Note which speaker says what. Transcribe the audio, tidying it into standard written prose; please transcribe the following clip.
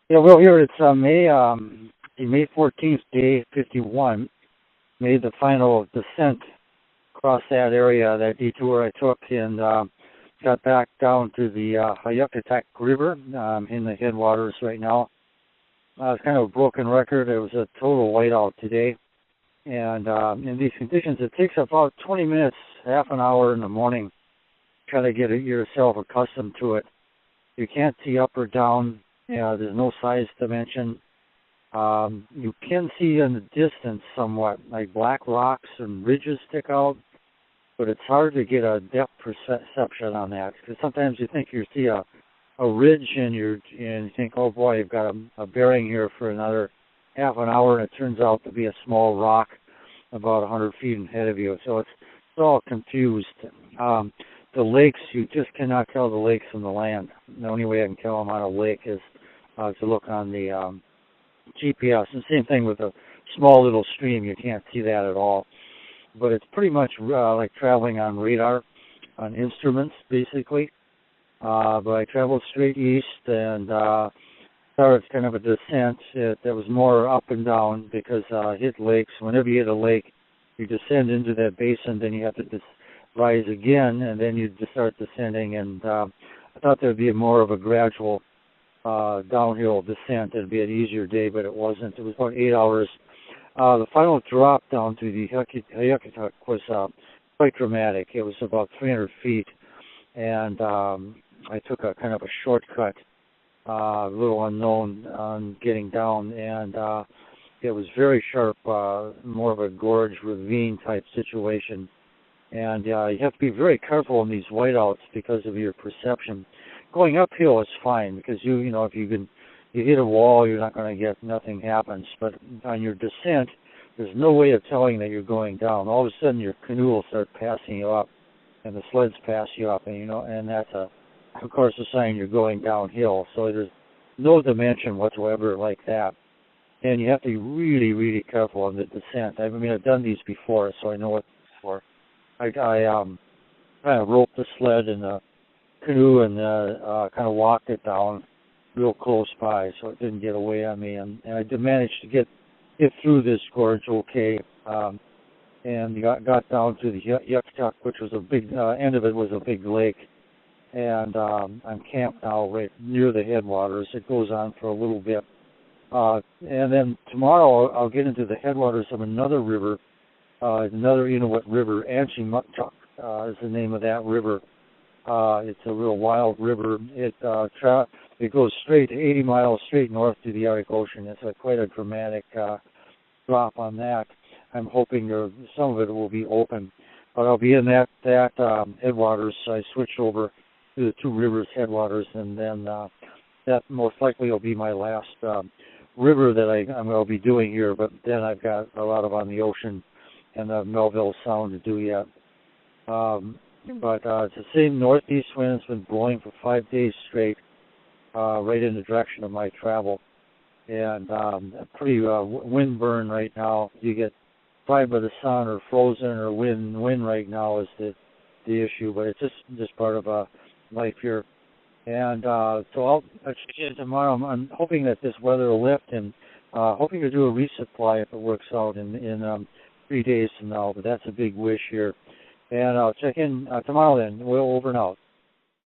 Speaker 1: Yeah, well, here it's May 14th, day 51. Made the final descent across that area, that detour I took, and got back down to the Hayukatak River. In the headwaters right now. It's kind of a broken record. It was a total whiteout today. And in these conditions, it takes about 20 minutes, half an hour in the morning, try to get yourself accustomed to it. You can't see up or down. There's no size dimension. You can see in the distance somewhat, like black rocks and ridges stick out, but it's hard to get a depth perception on that, because sometimes you think you see a ridge and you think, oh boy, you've got a bearing here for another half an hour, and it turns out to be a small rock about 100 feet ahead of you. So it's all confused. The lakes, you just cannot tell the lakes from the land. The only way I can tell them on a lake is to look on the GPS. And same thing with a small little stream. You can't see that at all. But it's pretty much like traveling on radar, on instruments, basically. But I traveled straight east and started kind of a descent that was more up and down because I hit lakes. Whenever you hit a lake, you descend into that basin, then you have to rise again, and then you just start descending. And I thought there would be more of a gradual downhill descent. It would be an easier day, but it wasn't. It was about 8 hours. The final drop down to the Hayukatuk was quite dramatic. It was about 300 feet, and I took a kind of a shortcut, a little unknown on getting down, and it was very sharp, more of a gorge ravine type situation. And you have to be very careful in these whiteouts because of your perception. Going uphill is fine because you know if you hit a wall, you're not going to get, nothing happens. But on your descent, there's no way of telling that you're going down. All of a sudden, your canoe will start passing you up, and the sleds pass you up, and that's of course, a sign you're going downhill. So there's no dimension whatsoever like that, and you have to be really, really careful on the descent. I mean, I've done these before, so I know what it's for. I kind of roped the sled and the canoe and kind of walked it down real close by, so it didn't get away on me, and I did manage to get through this gorge okay, and got down to the Yucatuck, which was a big end of it was a big lake, and I'm camped now right near the headwaters. It goes on for a little bit, and then tomorrow I'll get into the headwaters of another river, another Inuit river. Anchimuktuk is the name of that river. It's a real wild river. It goes straight 80 miles straight north to the Arctic Ocean. It's quite a dramatic drop on that. I'm hoping some of it will be open, but I'll be in that headwaters. I switched over to the two rivers headwaters, and then that most likely will be my last river that I'm going to be doing here. But then I've got a lot of on the ocean and the Melville Sound to do yet. But it's the same northeast wind. It's been blowing for 5 days straight, right in the direction of my travel. And pretty wind burn right now. You get fried by the sun or frozen or wind right now is the issue, but it's just part of life here. And so I'll check in tomorrow. I'm hoping that this weather will lift, and hoping to do a resupply if it works out in 3 days from now, but that's a big wish here. And I'll check in tomorrow then. We'll over and out.